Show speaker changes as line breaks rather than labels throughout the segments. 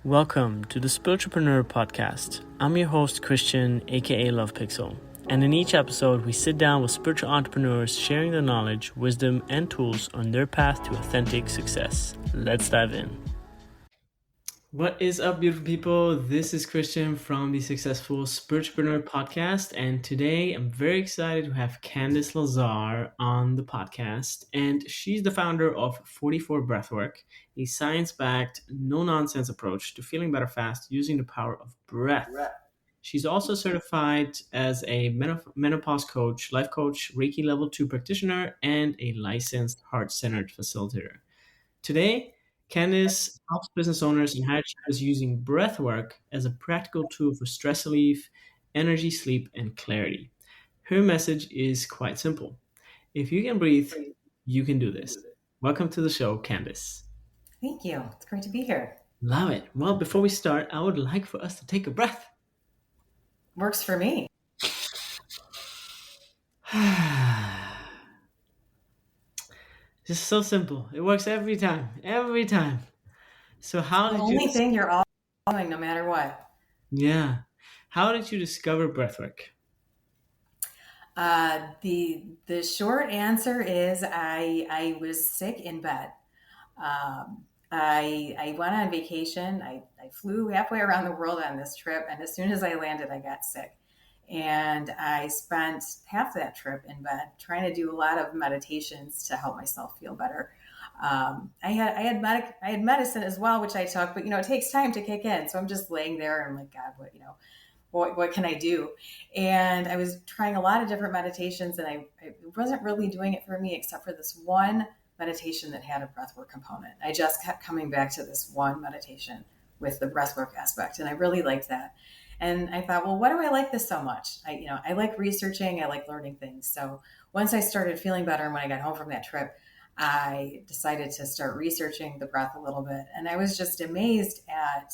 Welcome to the Spiritualpreneur Podcast. I'm your host, Christian, aka Love Pixel. And in each episode, we sit down with spiritual entrepreneurs sharing their knowledge, wisdom, and tools on their path to authentic success. Let's dive in. What is up, beautiful people? This is Christian from the Successful Spiritualpreneur Podcast. And today I'm very excited to have Candice Lazar on the podcast. And she's the founder of 44 Breathwork, a science-backed, no-nonsense approach to feeling better fast using the power of breath. She's also certified as a menopause coach, life coach, Reiki Level 2 practitioner, and a licensed heart-centered facilitator. Today, Candice helps business owners and high achievers using breathwork as a practical tool for stress relief, energy, sleep, and clarity. Her message is quite simple. If you can breathe, you can do this. Welcome to the show, Candice.
Thank you. It's great to be here.
Love it. Well, before we start, I would like for us to take a breath.
Works for me.
Just so simple. It works every time. Every time. So how
The
did
only
you...
thing you're all doing no matter what.
Yeah. How did you discover breathwork?
The short answer is I was sick in bed. I went on vacation. I flew halfway around the world on this trip, and as soon as I landed, I got sick. And I spent half that trip in bed trying to do a lot of meditations to help myself feel better. I had medicine as well, which I took, but it takes time to kick in. So I'm just laying there and I'm like, God, what can I do? And I was trying a lot of different meditations, and I wasn't really doing it for me, except for this one meditation that had a breathwork component. I just kept coming back to this one meditation with the breathwork aspect, and I really liked that. And I thought, well, why do I like this so much? I like researching, I like learning things. So once I started feeling better, and when I got home from that trip, I decided to start researching the breath a little bit. And I was just amazed at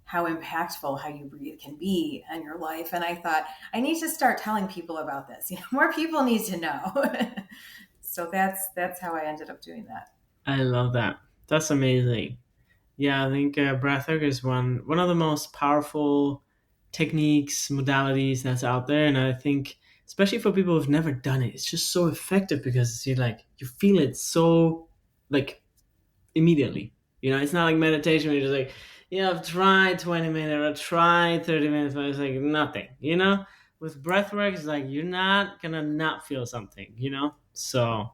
how impactful how you breathe can be in your life. And I thought, I need to start telling people about this. More people need to know. So that's how I ended up doing that.
I love that. That's amazing. Yeah, I think breathwork is one of the most powerful techniques, modalities that's out there. And I think, especially for people who've never done it, it's just so effective because you feel it so immediately. It's not like meditation where you're just I've tried 20 minutes or tried 30 minutes, but it's like nothing, With breathwork, it's like you're not gonna not feel something, So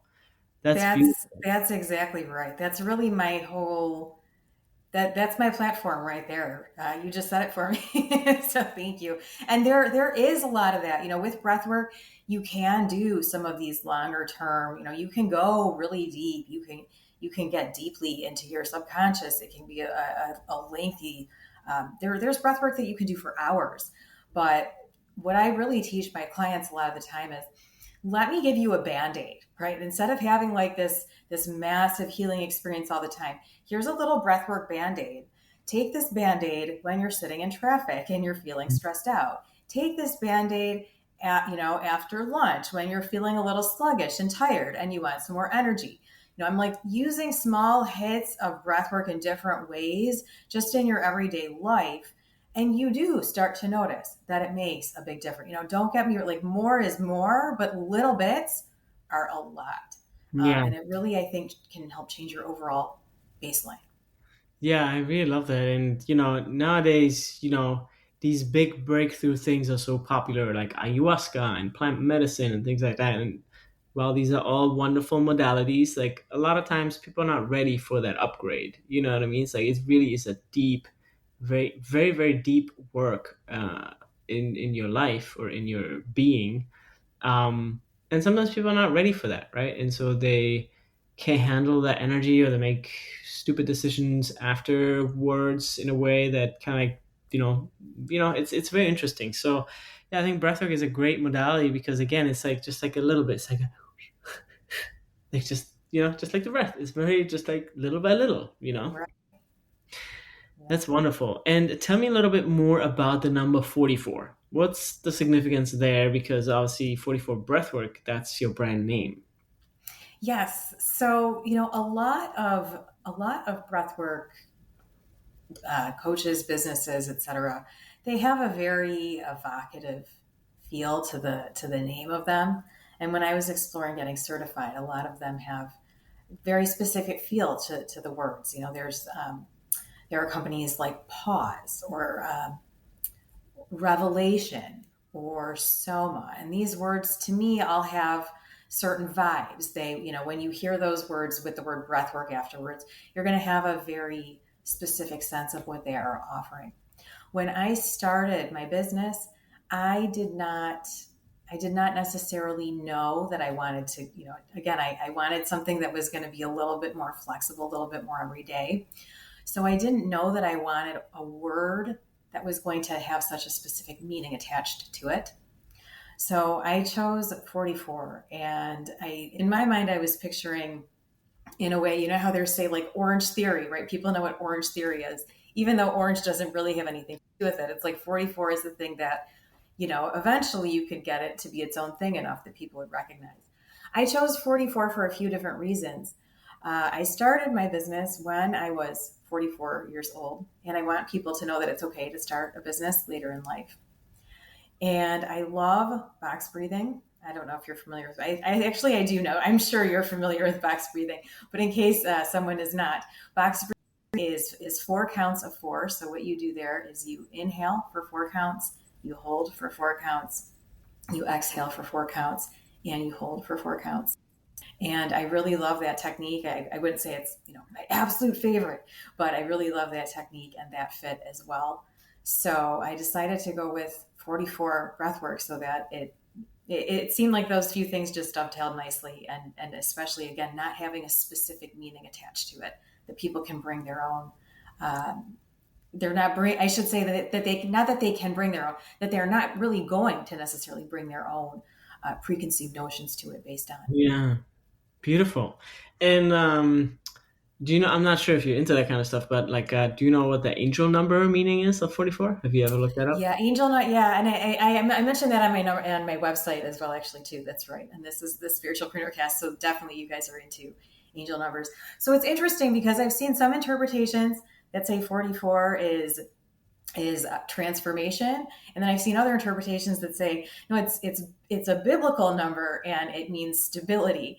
that's beautiful.
That's exactly right. That's really my whole that's my platform right there. You just said it for me. So thank you. And there is a lot of that, with breath work, you can do some of these longer term, you can go really deep. You can get deeply into your subconscious. It can be a lengthy, there's breath work that you can do for hours. But what I really teach my clients a lot of the time is, let me give you a Band-Aid, right? Instead of having this massive healing experience all the time, here's a little breathwork Band-Aid. Take this Band-Aid when you're sitting in traffic and you're feeling stressed out. Take this Band-Aid after lunch when you're feeling a little sluggish and tired and you want some more energy. I'm using small hits of breathwork in different ways just in your everyday life. And you do start to notice that it makes a big difference. Don't get me more is more, but little bits are a lot.
Yeah.
And it really, I think, can help change your overall baseline.
Yeah, I really love that. And, nowadays, these big breakthrough things are so popular, like ayahuasca and plant medicine and things like that. And while these are all wonderful modalities, a lot of times people are not ready for that upgrade. You know what I mean? It's it really is a deep, very, very, very deep work in your life or in your being. And sometimes people are not ready for that, right? And so they can't handle that energy, or they make stupid decisions afterwards in a way that kind of it's very interesting. So yeah, I think breathwork is a great modality because, again, it's just a little bit. It's just like the breath. It's very just little by little.
Right.
That's wonderful. And tell me a little bit more about the number 44. What's the significance there? Because obviously 44 Breathwork, that's your brand name.
Yes. So, a lot of breath work coaches, businesses, etc., they have a very evocative feel to the name of them. And when I was exploring getting certified, a lot of them have very specific feel to the words. There are companies like Pause or Revelation or Soma, and these words to me all have certain vibes. When you hear those words with the word breathwork afterwards, you're going to have a very specific sense of what they are offering. When I started my business, I did not necessarily know that I wanted to, again, I wanted something that was going to be a little bit more flexible, a little bit more every day. So I didn't know that I wanted a word that was going to have such a specific meaning attached to it. So I chose 44, and in my mind, I was picturing, in a way, how they say like Orange Theory, right? People know what Orange Theory is, even though orange doesn't really have anything to do with it. It's like 44 is the thing that, eventually you could get it to be its own thing enough that people would recognize. I chose 44 for a few different reasons. I started my business when I was 44 years old, and I want people to know that it's okay to start a business later in life. And I love box breathing. I don't know if you're familiar with it. I do know. I'm sure you're familiar with box breathing, but in case someone is not, box breathing is 4 counts of 4. So what you do there is you inhale for 4 counts, you hold for 4 counts, you exhale for 4 counts, and you hold for 4 counts. And I really love that technique. I wouldn't say it's my absolute favorite, but I really love that technique and that fit as well. So I decided to go with 44 breathwork so that it seemed like those few things just dovetailed nicely, and especially, again, not having a specific meaning attached to it, that people can bring their own. I should say that they, not that they can bring their own, that they're not really going to necessarily bring their own preconceived notions to it based on.
Yeah. Beautiful. And do you know, I'm not sure if you're into that kind of stuff, but do you know what the angel number meaning is of 44? Have you ever looked that up?
Yeah, angel not. Yeah, and I mentioned that on my website as well, actually, too. That's right. And this is the Spiritualpreneur Cast, so definitely you guys are into angel numbers. So it's interesting because I've seen some interpretations that say 44 is transformation, and then I've seen other interpretations that say no, it's a biblical number and it means stability.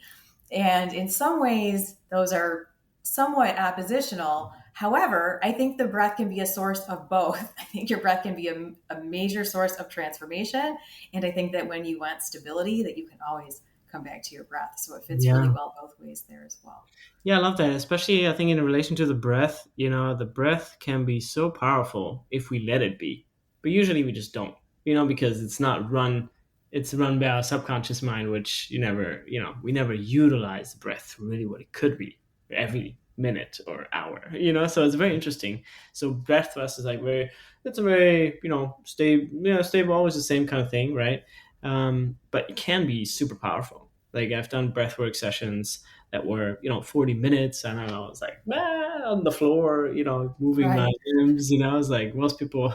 And in some ways, those are somewhat oppositional. However, I think the breath can be a source of both. I think your breath can be a major source of transformation. And I think that when you want stability, that you can always come back to your breath. So it fits really well both ways there as well.
Yeah, I love that. Especially, I think, in relation to the breath, the breath can be so powerful if we let it be. But usually we just don't, because it's run by our subconscious mind, which we never utilize the breath for really what it could be every minute or hour, so it's very interesting. So breath to us is it's a very, stable, always the same kind of thing, right? But it can be super powerful. Like I've done breathwork sessions that were, 40 minutes, and I was like, on the floor, moving my limbs, it's like most people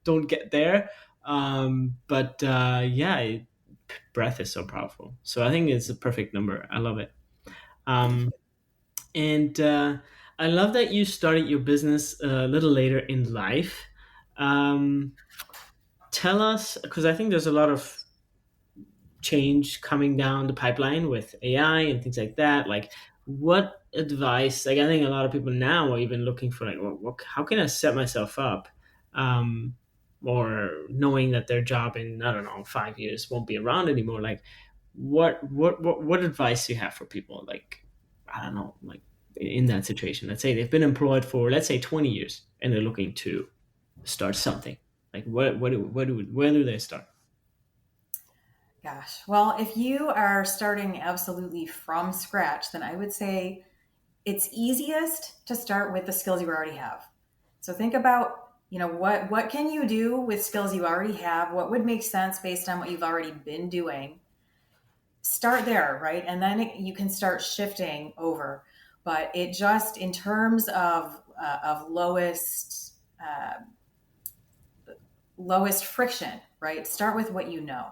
don't get there. But breath is so powerful. So I think it's a perfect number. I love it. And I love that you started your business a little later in life. Tell us, because I think there's a lot of change coming down the pipeline with AI and things like that. Like, what advice? Like, I think a lot of people now are even looking for how can I set myself up, or knowing that their job in, I don't know, 5 years won't be around anymore. Like, what advice do you have for people? Like, I don't know, like in that situation. Let's say they've been employed for, let's say, 20 years, and they're looking to start something. Like, where do they start?
Gosh, well, if you are starting absolutely from scratch, then I would say it's easiest to start with the skills you already have. So think about, what can you do with skills you already have? What would make sense based on what you've already been doing? Start there, right? And then you can start shifting over. But it just, in terms of lowest friction, right? Start with what you know.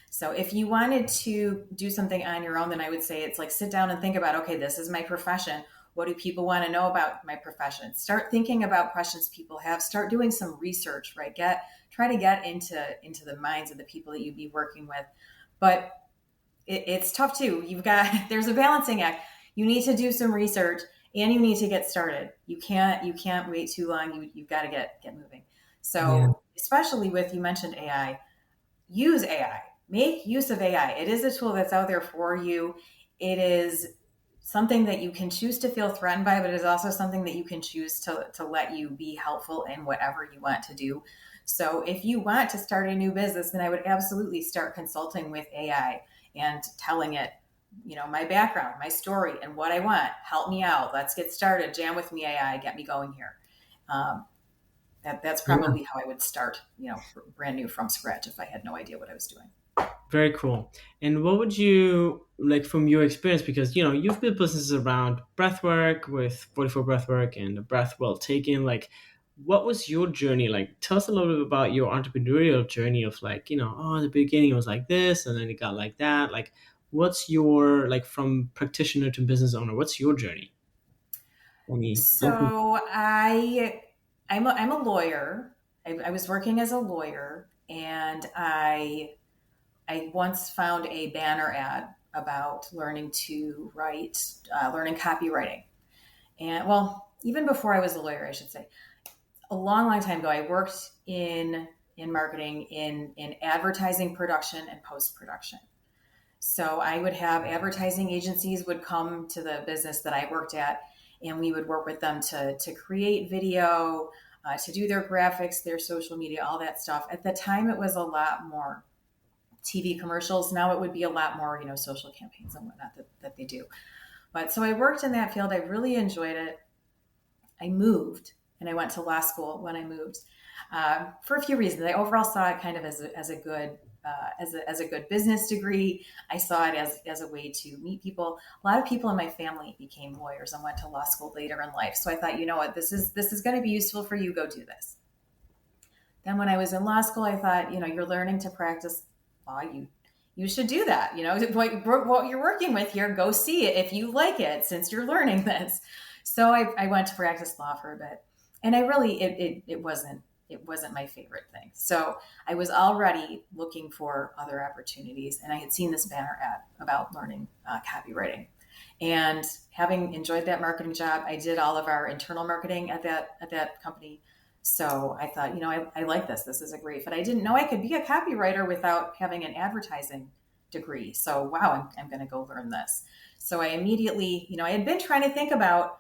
So if you wanted to do something on your own, then I would say it's like sit down and think about, okay, this is my profession. What do people want to know about my profession? Start thinking about questions people have. Start doing some research, right? Try to get into the minds of the people that you'd be working with. But it's tough too. There's a balancing act. You need to do some research and you need to get started. You can't wait too long. You've got to get moving. So especially with, you mentioned AI, use AI, make use of AI. It is a tool that's out there for you. It is something that you can choose to feel threatened by, but it is also something that you can choose to let you be helpful in whatever you want to do. So if you want to start a new business, then I would absolutely start consulting with AI and telling it, my background, my story, and what I want. Help me out. Let's get started. Jam with me, AI. Get me going here. That's probably how I would start, brand new from scratch if I had no idea what I was doing.
Very cool. And what would you like from your experience? Because, you've built businesses around breathwork with 44 Breathwork and the Breath Well Taken. Like, what was your journey like? Tell us a little bit about your entrepreneurial journey of like, in the beginning it was like this and then it got like that. Like, what's your, like, from practitioner to business owner, what's your journey?
So I'm a lawyer. I was working as a lawyer, and I once found a banner ad about learning to write, learning copywriting. And well, even before I was a lawyer, I should say, a long time ago, I worked in marketing, in advertising production and post-production. So I would have advertising agencies would come to the business that I worked at, and we would work with them to create video, to do their graphics, their social media, all that stuff. At the time, it was a lot more TV commercials. Now it would be a lot more, social campaigns and whatnot that they do. But so I worked in that field. I really enjoyed it. I moved and I went to law school when I moved for a few reasons. I overall saw it kind of as a good business degree. I saw it as a way to meet people. A lot of people in my family became lawyers and went to law school later in life. So I thought, what, this is going to be useful for you. Go do this. Then when I was in law school, I thought, you're learning to practice law. You should do that. What you're working with here, go see it if you like it, since you're learning this. So I went to practice law for a bit, and I really, it wasn't my favorite thing. So I was already looking for other opportunities, and I had seen this banner ad about learning copywriting. And having enjoyed that marketing job, I did all of our internal marketing at that company. So I thought, I like this. This is a great fit. I didn't know I could be a copywriter without having an advertising degree. So, wow, I'm going to go learn this. So I immediately, I had been trying to think about,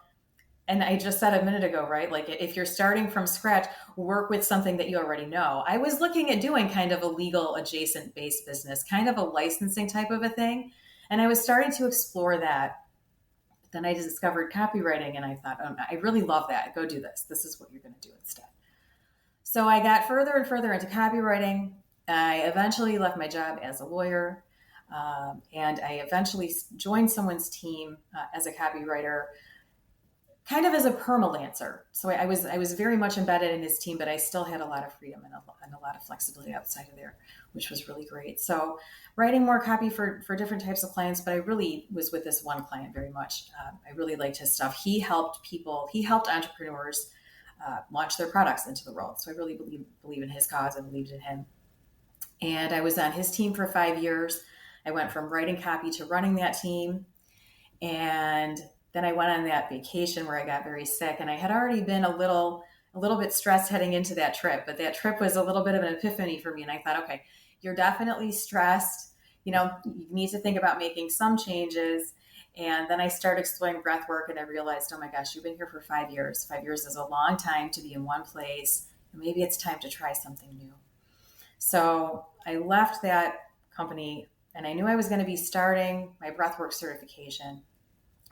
and I just said a minute ago, right? Like if you're starting from scratch, work with something that you already know. I was looking at doing kind of a legal adjacent based business, kind of a licensing type of a thing. And I was starting to explore that. Then I discovered copywriting and I thought, I really love that. Go do this. This is what you're going to do instead. So I got further and further into copywriting. I eventually left my job as a lawyer. And I eventually joined someone's team as a copywriter, kind of as a permalancer. So I was very much embedded in his team, but I still had a lot of freedom and a lot of flexibility outside of there, which was really great. So writing more copy for different types of clients, but I really was with this one client very much. I really liked his stuff. He helped entrepreneurs launch their products into the world. So I really believe in his cause and believed in him. And I was on his team for 5 years. I went from writing copy to running that team. And then I went on that vacation where I got very sick, and I had already been a little bit stressed heading into that trip, but that trip was a little bit of an epiphany for me. And I thought, okay, you're definitely stressed. You need to think about making some changes. And then I started exploring breath work, and I realized, oh my gosh, you've been here for 5 years. 5 years is a long time to be in one place. And maybe it's time to try something new. So I left that company, and I knew I was going to be starting my breathwork certification,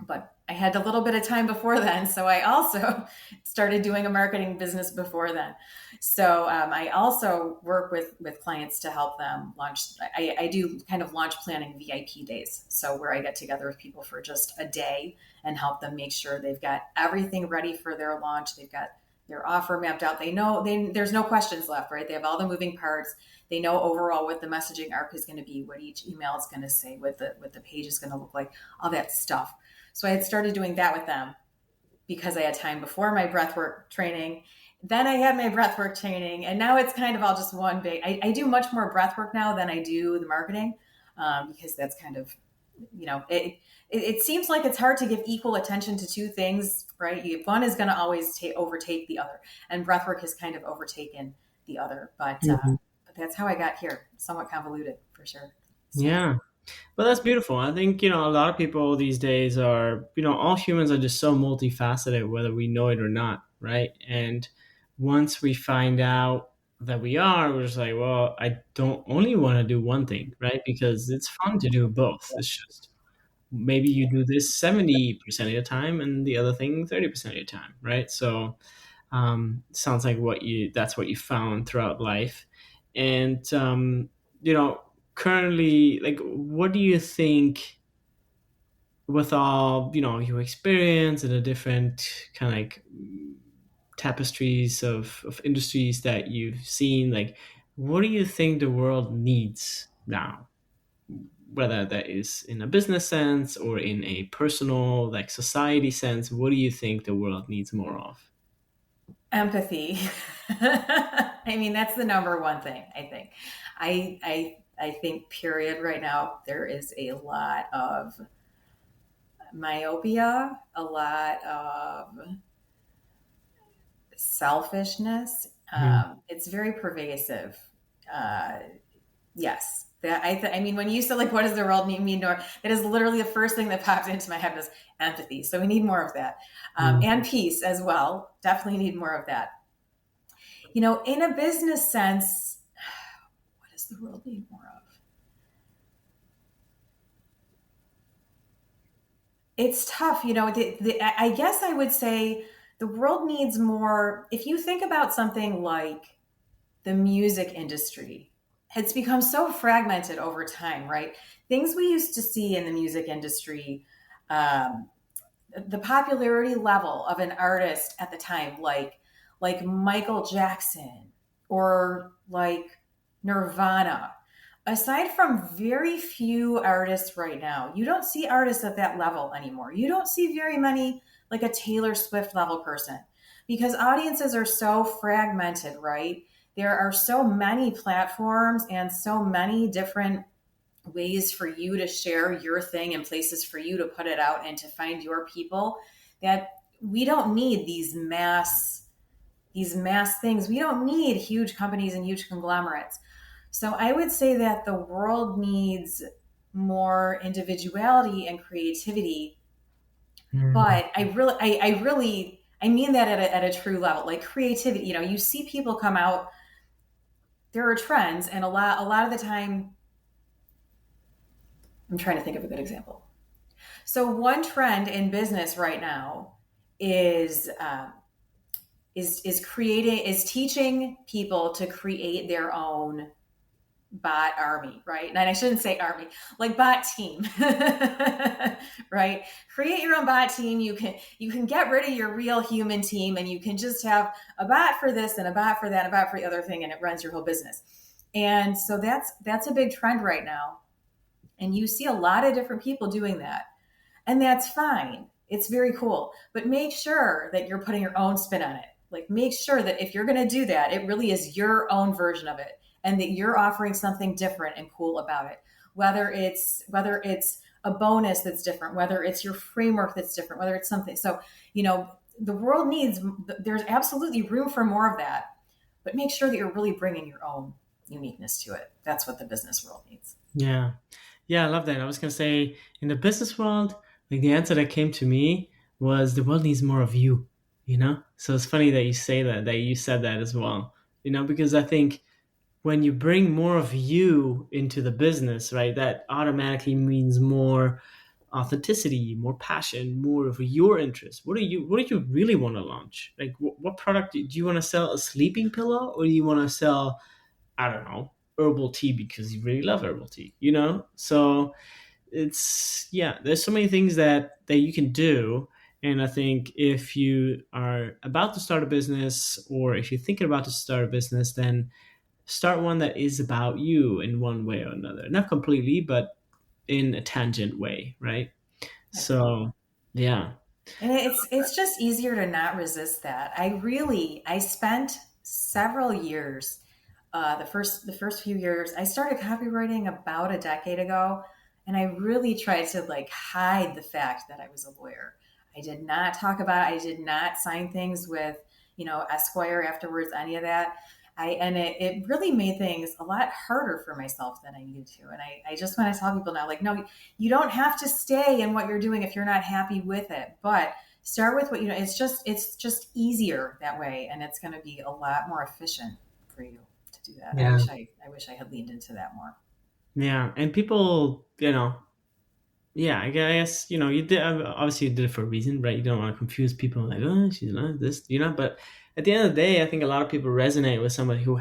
but I had a little bit of time before then. So I also started doing a marketing business before then. So I also work with clients to help them launch. I do kind of launch planning VIP days. So where I get together with people for just a day and help them make sure they've got everything ready for their launch. They've got their offer mapped out. They know there's no questions left, right? They have all the moving parts. They know overall what the messaging arc is going to be, what each email is going to say, what the page is going to look like, all that stuff. So I had started doing that with them. because I had time before my breathwork training. Then I had my breathwork training, and now it's kind of all just one big. I do much more breathwork now than I do the marketing, because that's kind of, it seems like it's hard to give equal attention to two things, right? One is going to always overtake the other, and breathwork has kind of overtaken the other. But that's how I got here. Somewhat convoluted, for sure. So.
Yeah. Well, that's beautiful. I think, a lot of people these days are, all humans are just so multifaceted, whether we know it or not, right? And once we find out that we are, we're just like, well, I don't only want to do one thing, right? Because it's fun to do both. It's just maybe you do this 70% of your time and the other thing 30% of your time, right? So sounds like that's what you found throughout life. And, currently, like, what do you think with all, your experience and the different kind of like tapestries of industries that you've seen, like, what do you think the world needs now? Whether that is in a business sense or in a personal, like, society sense, what do you think the world needs more of?
Empathy. I mean, that's the number one thing, I think. I think, period, right now, there is a lot of myopia, a lot of selfishness. It's very pervasive. Yes. I mean, when you said, like, what does the world need more? That is literally the first thing that popped into my head was empathy. So we need more of that. And peace as well. Definitely need more of that. In a business sense, what does the world need more of? It's tough. I guess I would say the world needs more. If you think about something like the music industry, it's become so fragmented over time, right? Things we used to see in the music industry, the popularity level of an artist at the time, like Michael Jackson or like Nirvana. Aside from very few artists right now, you don't see artists at that level anymore. You don't see very many, like a Taylor Swift level person, because audiences are so fragmented, right? There are so many platforms and so many different ways for you to share your thing and places for you to put it out and to find your people, that we don't need these mass things. We don't need huge companies and huge conglomerates. So I would say that the world needs more individuality and creativity. But I mean that at a true level, like creativity. You see people come out. There are trends, and a lot of the time, I'm trying to think of a good example. So one trend in business right now is teaching people to create their own bot army, right? And I shouldn't say army, like bot team, right? Create your own bot team. You can get rid of your real human team, and you can just have a bot for this and a bot for that, a bot for the other thing, and it runs your whole business. And so that's a big trend right now. And you see a lot of different people doing that. And that's fine. It's very cool. But make sure that you're putting your own spin on it. Like, make sure that if you're going to do that, it really is your own version of it, and that you're offering something different and cool about it. Whether it's a bonus that's different, whether it's your framework that's different, whether it's something. So, the world there's absolutely room for more of that, but make sure that you're really bringing your own uniqueness to it. That's what the business world needs.
Yeah. Yeah, I love that. I was going to say, in the business world, like, the answer that came to me was the world needs more of you, So it's funny that you say that you said that as well, because I think when you bring more of you into the business, right, that automatically means more authenticity, more passion, more of your interest. What do you really want to launch? Like, what product do you want to sell? A sleeping pillow, or do you want to sell, I don't know, herbal tea because you really love herbal tea, So there's so many things that you can do. And I think if you are about to start a business, or if you're thinking about to start a business, then start one that is about you in one way or another. Not completely, but in a tangent way, right? So, yeah.
And it's just easier to not resist that. I spent several years, the first few years. I started copywriting about a decade ago, and I really tried to like hide the fact that I was a lawyer. I did not talk about it. I did not sign things with, Esquire afterwards, any of that. It really made things a lot harder for myself than I needed to. And I just want to tell people now, like, no, you don't have to stay in what you're doing if you're not happy with it, but start with what it's just easier that way, and it's going to be a lot more efficient for you to do that.
Yeah.
I wish I had leaned into that more.
Yeah. And people, yeah, I guess, you did, obviously you did it for a reason, right? You don't want to confuse people like, oh, she's not this, but at the end of the day, I think a lot of people resonate with somebody who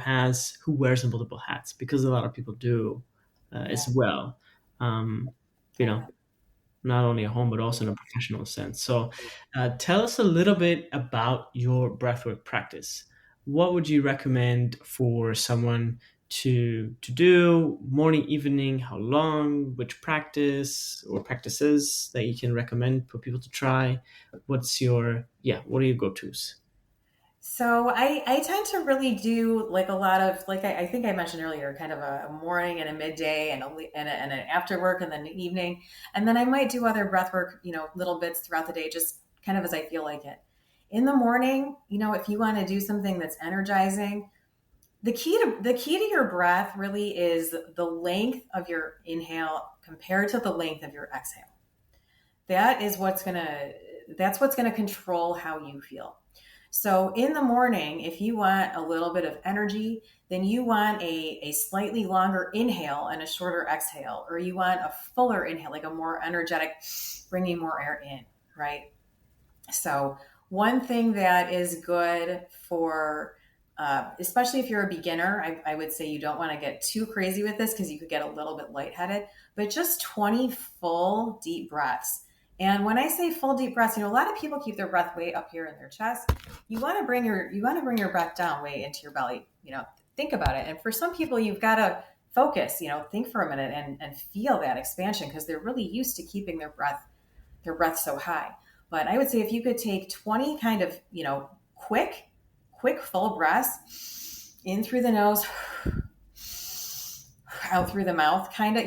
wears multiple hats, because a lot of people do as
Yeah,
well. Um, you know,
totally.
not only at home, but also in a professional sense. So tell us a little bit about your breathwork practice. What would you recommend for someone to do morning, evening, how long, which practice or practices that you can recommend for people to try? What are your go-tos?
So I tend to really do like a lot of, like I think I mentioned earlier, kind of a morning and a midday and an after work and then an evening. And then I might do other breath work, little bits throughout the day, just kind of as I feel like it. In the morning, if you want to do something that's energizing, the key to your breath really is the length of your inhale compared to the length of your exhale. That is that's what's gonna control how you feel. So in the morning, if you want a little bit of energy, then you want a slightly longer inhale and a shorter exhale, or you want a fuller inhale, like a more energetic, bringing more air in, right? So one thing that is good for, especially if you're a beginner, I would say you don't want to get too crazy with this because you could get a little bit lightheaded, but just 20 full deep breaths. And when I say full deep breaths, a lot of people keep their breath way up here in their chest. You want to bring your breath down way into your belly. Think about it. And for some people, you've got to focus. Think for a minute and feel that expansion, because they're really used to keeping their breath so high. But I would say if you could take 20 kind of, quick, full breaths in through the nose, out through the mouth, kind of,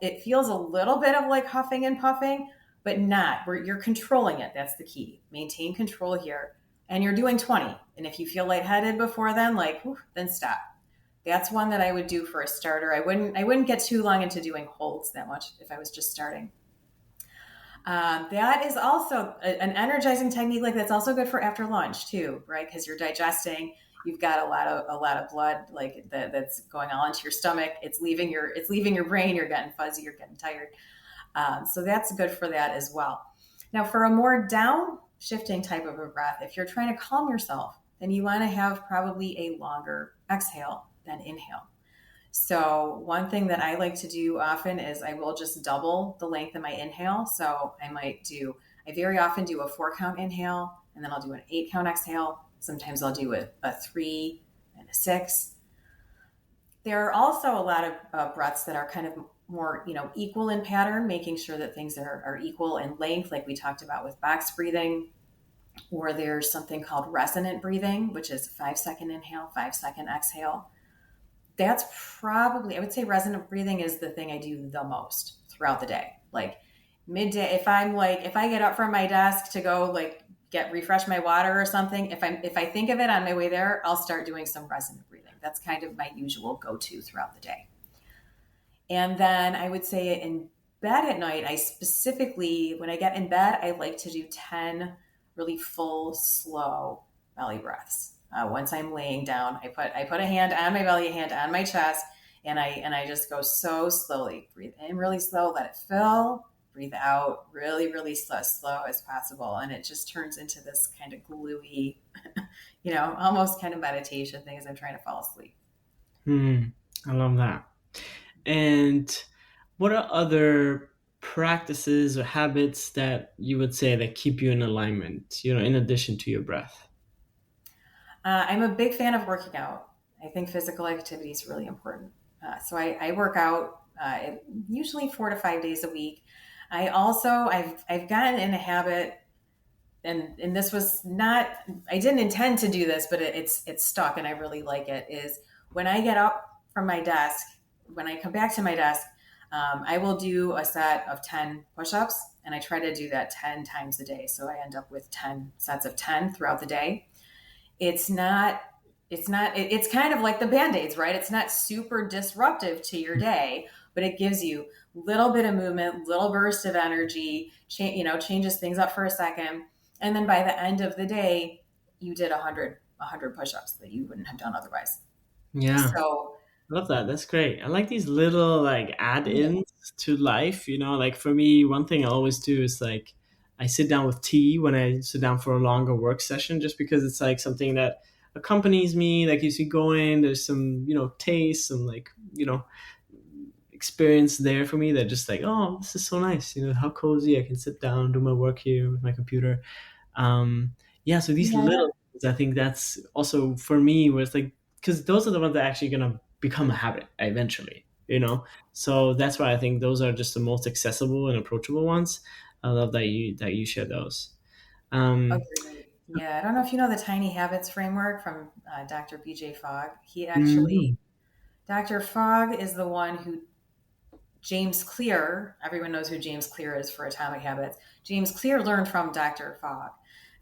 it feels a little bit of like huffing and puffing, but not where you're controlling it. That's the key. Maintain control here. And you're doing 20. And if you feel lightheaded before then, then stop. That's one that I would do for a starter. I wouldn't get too long into doing holds that much if I was just starting. That is also an energizing technique. Like, that's also good for after lunch too, right? Because you're digesting. You've got a lot of blood like that's going all into your stomach. It's leaving your brain. You're getting fuzzy. You're getting tired. So that's good for that as well. Now, for a more downshifting type of a breath, if you're trying to calm yourself, then you want to have probably a longer exhale than inhale. So one thing that I like to do often is I will just double the length of my inhale. So I very often do a 4 count inhale, and then I'll do an 8 count exhale. Sometimes I'll do a 3 and a 6. There are also a lot of breaths that are kind of more, equal in pattern, making sure that things are equal in length, like we talked about with box breathing. Or there's something called resonant breathing, which is 5-second inhale, 5-second exhale. That's probably, I would say resonant breathing is the thing I do the most throughout the day. Like midday, if I get up from my desk to go refresh my water or something, if I think of it on my way there, I'll start doing some resonant breathing. That's kind of my usual go-to throughout the day. And then I would say in bed at night, when I get in bed, I like to do 10 really full, slow belly breaths. Once I'm laying down, I put a hand on my belly, a hand on my chest, and I just go so slowly. Breathe in really slow, let it fill. Breathe out really, really slow as possible. And it just turns into this kind of gluey, almost kind of meditation thing as I'm trying to fall asleep.
I love that. And what are other practices or habits that you would say that keep you in alignment, in addition to your breath?
I'm a big fan of working out. I think physical activity is really important. So I work out usually 4 to 5 days a week. I've gotten in a habit and this was not, I didn't intend to do this, but it's stuck and I really like it, is when I get up from my desk, when I come back to my desk, I will do a set of 10 push-ups, and I try to do that 10 times a day. So I end up with 10 sets of 10 throughout the day. It's not, it's kind of like the Band-Aids, right? It's not super disruptive to your day, but it gives you a little bit of movement, little burst of energy, changes things up for a second. And then by the end of the day, you did 100 push-ups that you wouldn't have done otherwise.
Yeah.
So
I love that. That's great. I like these little like
yeah,
add-ins to life, like for me, one thing I always do is like I sit down with tea when I sit down for a longer work session, just because it's like something that accompanies me, that keeps me going. There's some, taste, some like, experience there for me that just like, oh, this is so nice. How cozy. I can sit down, do my work here with my computer. Yeah, so these
yeah,
little things, I think that's also for me where it's like, because those are the ones that are actually gonna become a habit eventually. So that's why I think those are just the most accessible and approachable ones. I love that you share those. um
agreed. Yeah, I don't know if you know the Tiny Habits framework from Dr. BJ Fogg.
mhm.
Dr. Fogg is the one who James Clear, everyone knows who James Clear is for Atomic Habits. James Clear learned from Dr. Fogg.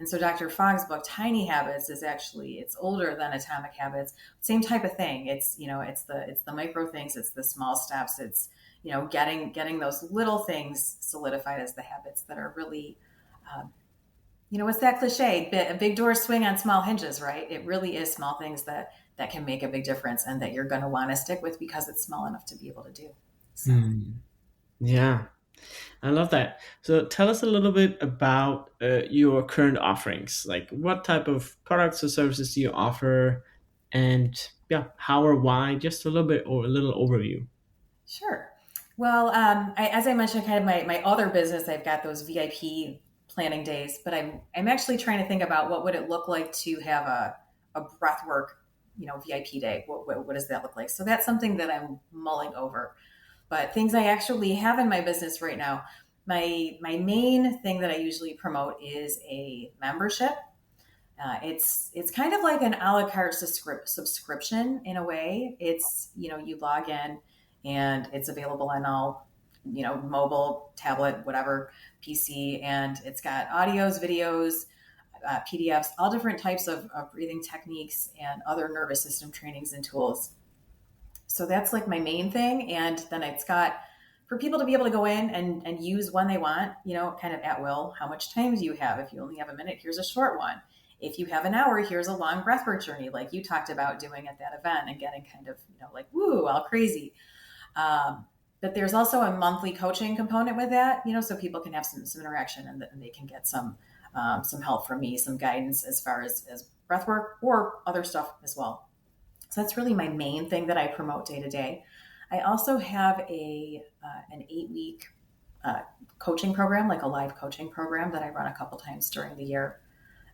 And so Dr. Fogg's book, Tiny Habits, it's older than Atomic Habits. Same type of thing. It's the micro things, it's the small steps, it's, getting those little things solidified as the habits that are really, what's that cliche? A big doors swing on small hinges, right? It really is small things that can make a big difference and that you're going to want to stick with because it's small enough to be able to do. So.
Hmm. Yeah, I love that. So tell us a little bit about your current offerings. Like what type of products or services do you offer? And yeah, how or why? Just a little bit or a little overview.
Sure. Well, as I mentioned, kind of my other business, I've got those VIP planning days, but I'm actually trying to think about what would it look like to have a breathwork, VIP day. What does that look like? So that's something that I'm mulling over. But things I actually have in my business right now, my main thing that I usually promote is a membership. It's kind of like an a la carte subscription in a way. It's, you log in and it's available on all, mobile, tablet, whatever, PC, and it's got audios, videos, PDFs, all different types of breathing techniques and other nervous system trainings and tools. So that's like my main thing. And then it's got for people to be able to go in and use when they want, kind of at will. How much time do you have? If you only have a minute, here's a short one. If you have an hour, here's a long breathwork journey, like you talked about doing at that event and getting kind of, like, woo, all crazy. But there's also a monthly coaching component with that, so people can have some interaction and they can get some help from me, some guidance as far as breathwork or other stuff as well. So that's really my main thing that I promote day to day. I also have an 8-week coaching program, like a live coaching program that I run a couple times during the year.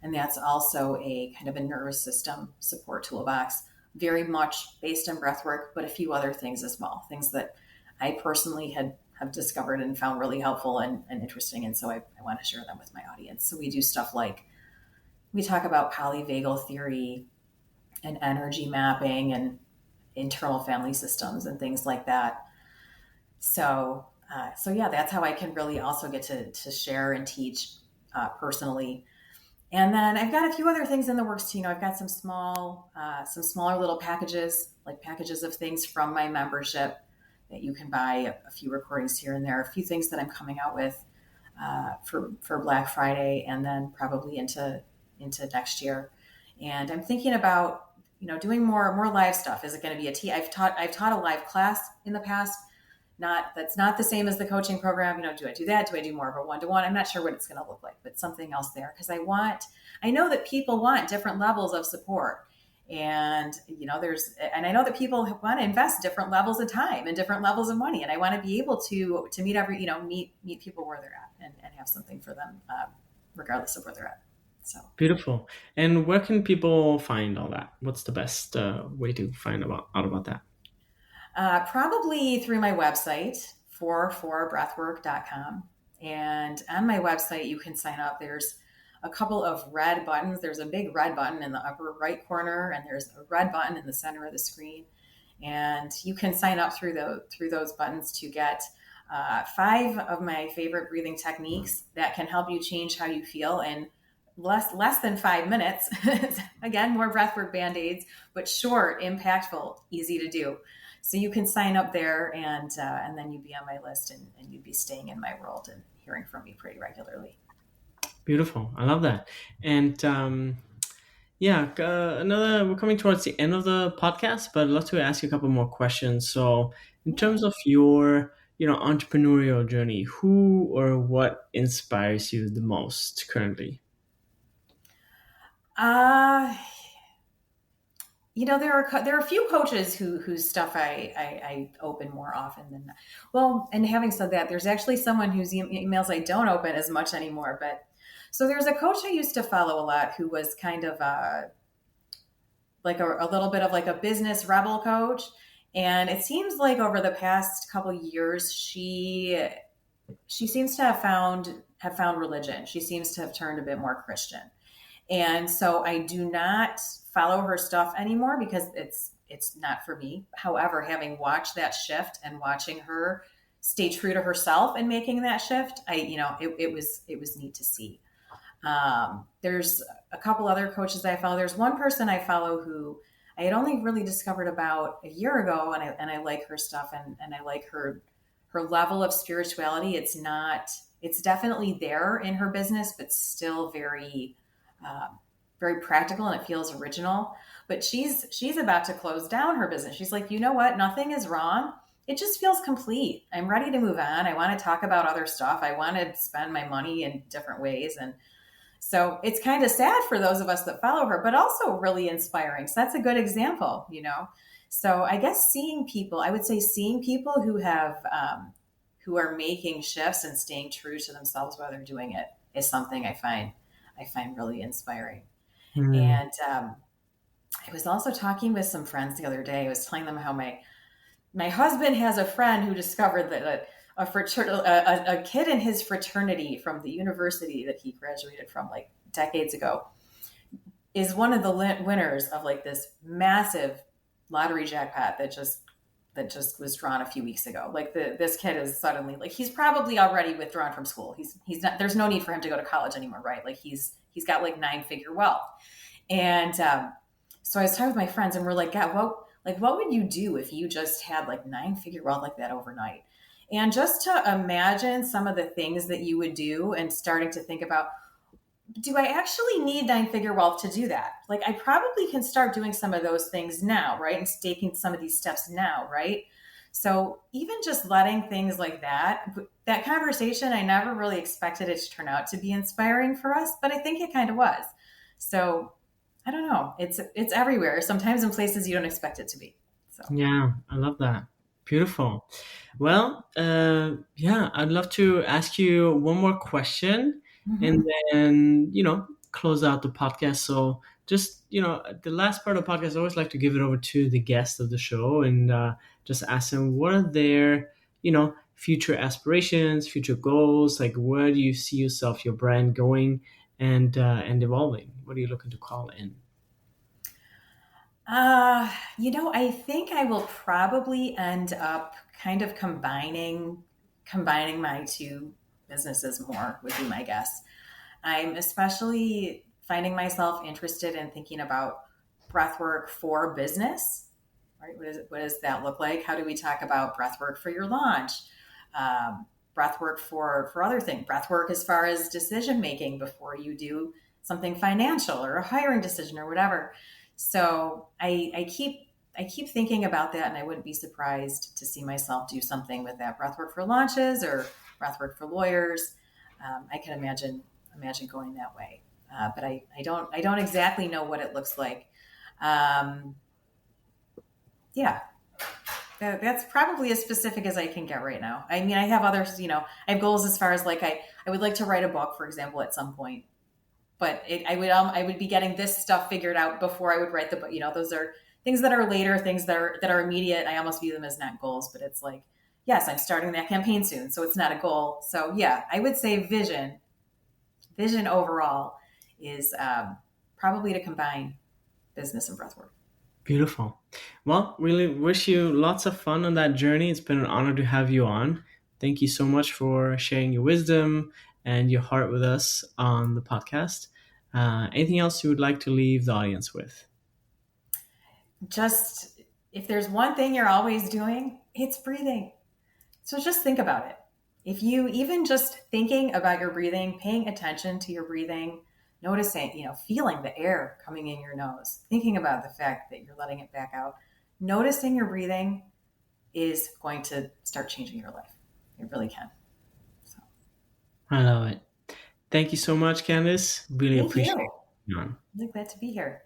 And that's also a kind of a nervous system support toolbox, very much based on breath work, but a few other things as well, things that I personally have discovered and found really helpful and interesting. And so I want to share them with my audience. So we do stuff like we talk about polyvagal theory and energy mapping and internal family systems and things like that. So yeah, that's how I can really also get to share and teach personally. And then I've got a few other things in the works too. I've got some smaller little packages, like packages of things from my membership that you can buy, a few recordings here and there, a few things that I'm coming out with for Black Friday, and then probably into next year. And I'm thinking about doing more live stuff. Is it going to be I've taught a live class in the past. That's not the same as the coaching program. Do I do that? Do I do more of a one-to-one? I'm not sure what it's going to look like, but something else there, because I know that people want different levels of support. And I know that people want to invest different levels of time and different levels of money, and I want to be able to meet people where they're at and have something for them, regardless of where they're at. So
Beautiful. And where can people find all that? What's the best way to find out about that?
probably through my website, 44breathwork.com. And on my website, you can sign up. There's a couple of red buttons. There's a big red button in the upper right corner, and there's a red button in the center of the screen. And you can sign up through those buttons to get 5 of my favorite breathing techniques that can help you change how you feel in less than 5 minutes. Again, more breathwork Band-Aids, but short, impactful, easy to do. So you can sign up there, and then you'd be on my list, and you'd be staying in my world and hearing from me pretty regularly.
Beautiful. I love that. And we're coming towards the end of the podcast, but I'd love to ask you a couple more questions. So in terms of your, entrepreneurial journey, who or what inspires you the most currently?
There are a few coaches whose stuff I open more often than not. Well, and having said that, there's actually someone whose emails I don't open as much anymore. But so there's a coach I used to follow a lot who was kind of like a little bit of like a business rebel coach. And it seems like over the past couple of years, she seems to have found religion. She seems to have turned a bit more Christian. And so I do not follow her stuff anymore because it's not for me. However, having watched that shift and watching her stay true to herself and making that shift, it was neat to see. There's a couple other coaches I follow. There's one person I follow who I had only really discovered about a year ago, and I like her stuff, and I like her level of spirituality. It's definitely there in her business, but still very practical, and it feels original. But she's about to close down her business. She's like, you know what? Nothing is wrong. It just feels complete. I'm ready to move on. I want to talk about other stuff. I want to spend my money in different ways. And so it's kind of sad for those of us that follow her, but also really inspiring. So that's a good example, So I guess seeing people who have, who are making shifts and staying true to themselves while they're doing it is something I find really inspiring. And I was also talking with some friends the other day. I was telling them how my husband has a friend who discovered that a kid in his fraternity from the university that he graduated from like decades ago is one of the winners of like this massive lottery jackpot that just was drawn a few weeks ago. Like this kid is suddenly like, he's probably already withdrawn from school. He's not, there's no need for him to go to college anymore. Right. Like he's got like 9-figure wealth. And, so I was talking with my friends and we're like, God, what would you do if you just had like 9-figure wealth like that overnight? And just to imagine some of the things that you would do and starting to think about, do I actually need 9-figure wealth to do that? Like I probably can start doing some of those things now, right? And taking some of these steps now, right? So even just letting things like that conversation, I never really expected it to turn out to be inspiring for us, but I think it kind of was. So I don't know. It's everywhere. Sometimes in places you don't expect it to be. So
yeah, I love that. Beautiful. Well, I'd love to ask you one more question and then, close out the podcast. So just, the last part of the podcast, I always like to give it over to the guest of the show and just ask them what are their, future aspirations, future goals, like where do you see yourself, your brand going and evolving? What are you looking to call in?
I think I will probably end up kind of combining my two businesses more would be my guess. I'm especially finding myself interested in thinking about breathwork for business, right? What does that look like? How do we talk about breathwork for your launch? Breathwork for other things, breathwork as far as decision making before you do something financial or a hiring decision or whatever. So I keep thinking about that, and I wouldn't be surprised to see myself do something with that breathwork for launches or breathwork for lawyers. I can imagine going that way, but I don't exactly know what it looks like. That's probably as specific as I can get right now. I mean, I have others. I have goals as far as like I would like to write a book, for example, at some point. But I would be getting this stuff figured out before I would write the book. Those are things that are later, things that are immediate. I almost view them as not goals, but it's like, yes, I'm starting that campaign soon, so it's not a goal. So yeah, I would say vision overall, is probably to combine business and breathwork.
Beautiful. Well, really wish you lots of fun on that journey. It's been an honor to have you on. Thank you so much for sharing your wisdom and your heart with us on the podcast. Anything else you would like to leave the audience with?
Just if there's one thing you're always doing, it's breathing. So just think about it. If you even just thinking about your breathing, paying attention to your breathing, noticing, feeling the air coming in your nose, thinking about the fact that you're letting it back out, noticing your breathing is going to start changing your life. It really can. So,
I love it. Thank you so much, Candice. Really
thank
appreciate
you.
you on.
I'm really glad to be here.